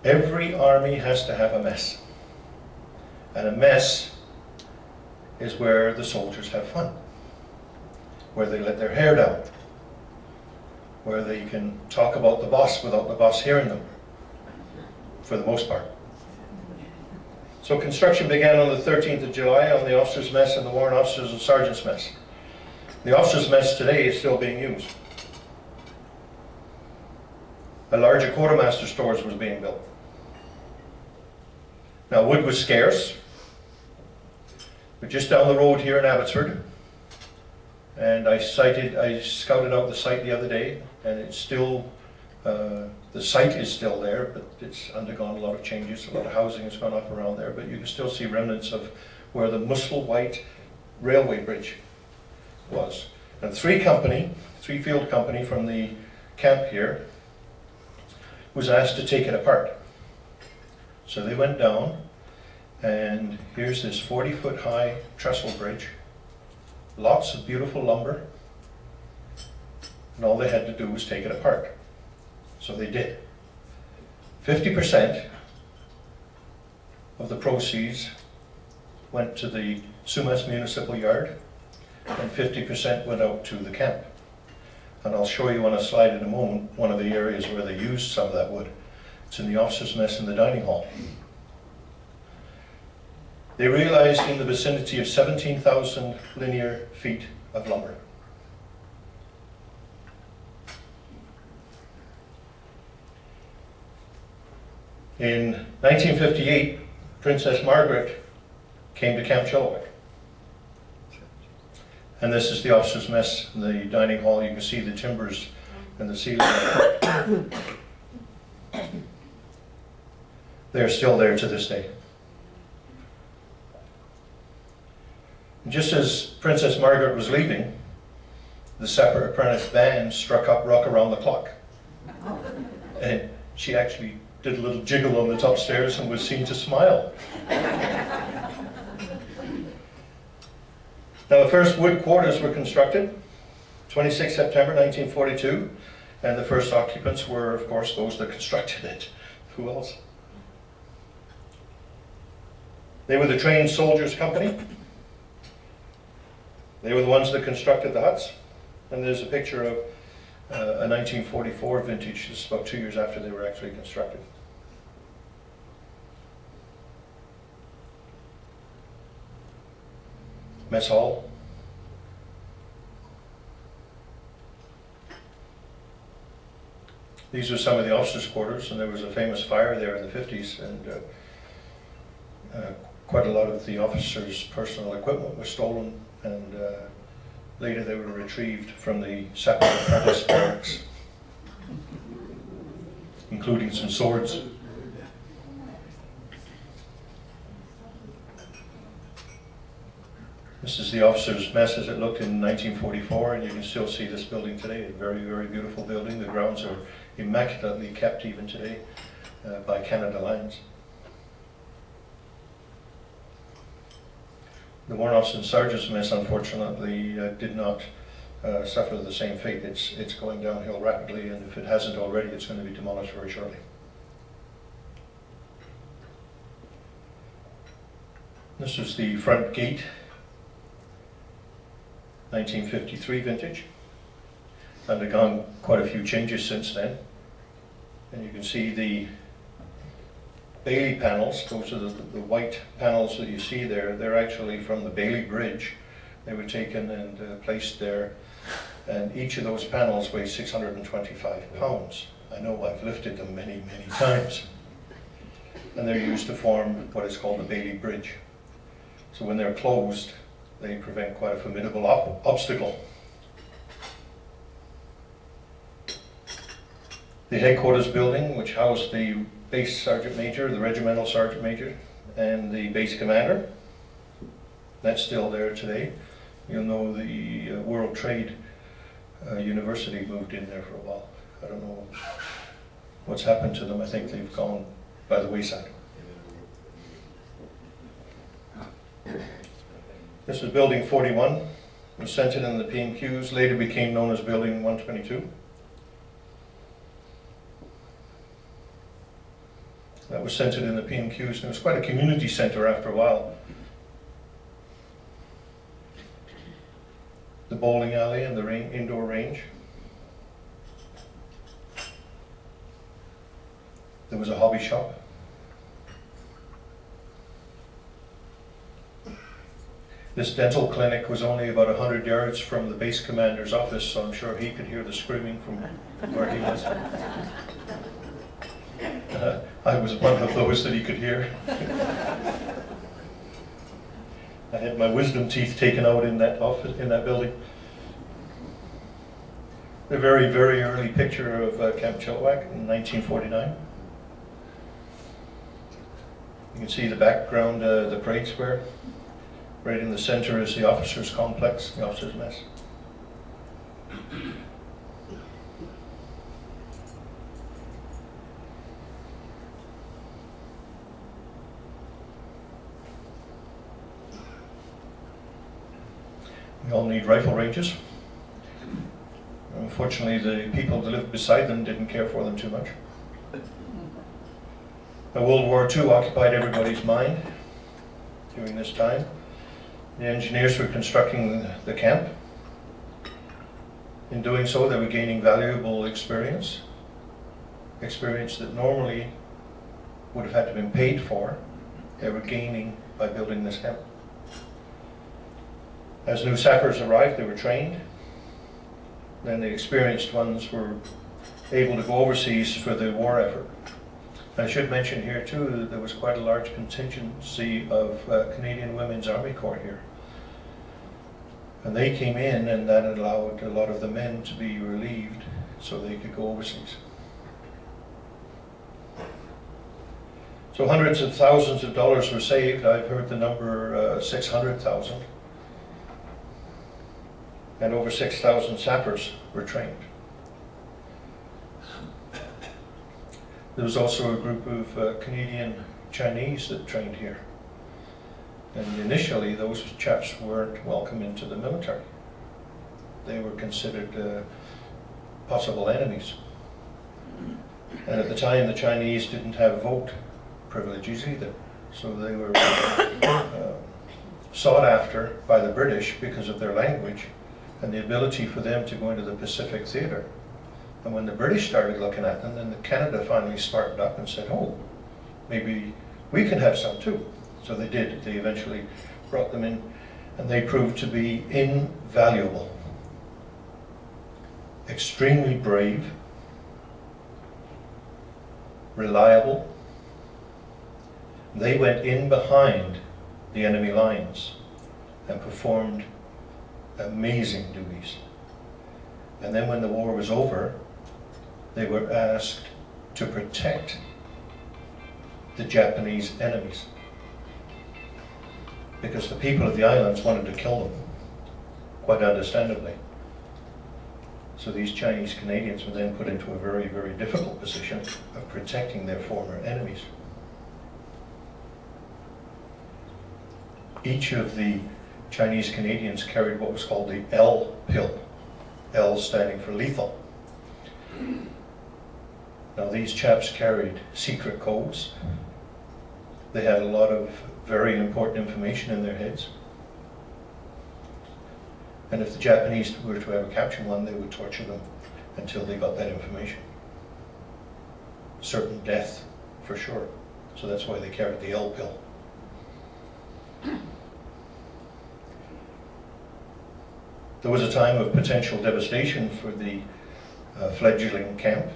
Every army has to have a mess. And a mess is where the soldiers have fun, where they let their hair down, where they can talk about the boss without the boss hearing them, for the most part. So construction began on the 13th of July on the officers' mess and the warrant officers and sergeants' mess. The officers' mess today is still being used. A larger quartermaster stores was being built. Now, wood was scarce, but just down the road here in Abbotsford, and I scouted out the site the other day, and it's still, the site is still there, but it's undergone a lot of changes. A lot of housing has gone up around there, but you can still see remnants of where the Musselwhite railway bridge was. And three-field company from the camp here was asked to take it apart. So they went down, and here's this 40-foot high trestle bridge, lots of beautiful lumber, and all they had to do was take it apart. So they did. 50% of the proceeds went to the Sumas Municipal Yard, and 50% went out to the camp. And I'll show you on a slide in a moment one of the areas where they used some of that wood. It's in the officers' mess in the dining hall. They realized in the vicinity of 17,000 linear feet of lumber. In 1958, Princess Margaret came to Camp Chilliwack. And this is the officers' mess in the dining hall. You can see the timbers and the ceiling. They're still there to this day. Just as Princess Margaret was leaving, the Separate Apprentice band struck up Rock Around the Clock. And she actually did a little jiggle on the top stairs and was seen to smile. Now, the first wood quarters were constructed, 26 September 1942, and the first occupants were, of course, those that constructed it. Who else? They were the Trained Soldiers Company. They were the ones that constructed the huts. And there's a picture of a 1944 vintage, just about 2 years after they were actually constructed. Mess hall. These are some of the officers' quarters, and there was a famous fire there in the 50s, and quite a lot of the officers' personal equipment was stolen, and later they were retrieved from the Separate Apprentice barracks, including some swords. This is the officers' mess as it looked in 1944, and you can still see this building today. A very, very beautiful building. The grounds are immaculately kept even today by Canada Lands. The warrant officer and sergeant's mess, unfortunately, did not suffer the same fate. It's going downhill rapidly, and if it hasn't already, it's going to be demolished very shortly. This is the front gate, 1953 vintage. Undergone quite a few changes since then. And you can see the Bailey panels. Those are the white panels that you see there. They're actually from the Bailey Bridge. They were taken and placed there. And each of those panels weighs 625 pounds. I know I've lifted them many, many times. And they're used to form what is called the Bailey Bridge. So when they're closed, they prevent quite a formidable obstacle. The headquarters building, which housed the base sergeant major, the regimental sergeant major, and the base commander, that's still there today. You'll know the World Trade University moved in there for a while. I don't know what's happened to them. I think they've gone by the wayside. This is Building 41. It was centered in the PMQs, later became known as Building 122. That was centered in the PMQs, and it was quite a community center after a while. The bowling alley and the indoor range. There was a hobby shop. This dental clinic was only about 100 yards from the base commander's office, so I'm sure he could hear the screaming from where he was. I was one of those that he could hear. I had my wisdom teeth taken out in that office, in that building. A very, very early picture of Camp Chilliwack in 1949. You can see the background, the parade square. Right in the center is the officers' complex, the officers' mess. We all need rifle ranges. Unfortunately, the people that lived beside them didn't care for them too much. World War II occupied everybody's mind during this time. The engineers were constructing the camp. In doing so, they were gaining valuable experience that normally would have had to have been paid for. They were gaining by building this camp. As new sappers arrived, they were trained. Then the experienced ones were able to go overseas for the war effort. I should mention here too that there was quite a large contingency of Canadian Women's Army Corps here. And they came in, and that allowed a lot of the men to be relieved so they could go overseas. So hundreds of thousands of dollars were saved. I've heard the number 600,000. And over 6,000 sappers were trained. There was also a group of Canadian Chinese that trained here. And initially, those chaps weren't welcome into the military. They were considered possible enemies. And at the time, the Chinese didn't have vote privileges either. So they were sought after by the British because of their language and the ability for them to go into the Pacific Theatre. And when the British started looking at them, then Canada finally smartened up and said, oh, maybe we can have some too. So they did. They eventually brought them in, and they proved to be invaluable. Extremely brave, reliable. They went in behind the enemy lines and performed amazing duties. And then when the war was over, they were asked to protect the Japanese enemies, because the people of the islands wanted to kill them, quite understandably. So these Chinese Canadians were then put into a very, very difficult position of protecting their former enemies. Each of the Chinese Canadians carried what was called the L pill, L standing for lethal. Now these chaps carried secret codes. They had a lot of very important information in their heads. And if the Japanese were to ever capture one, they would torture them until they got that information. Certain death, for sure. So that's why they carried the L pill. There was a time of potential devastation for the fledgling camp.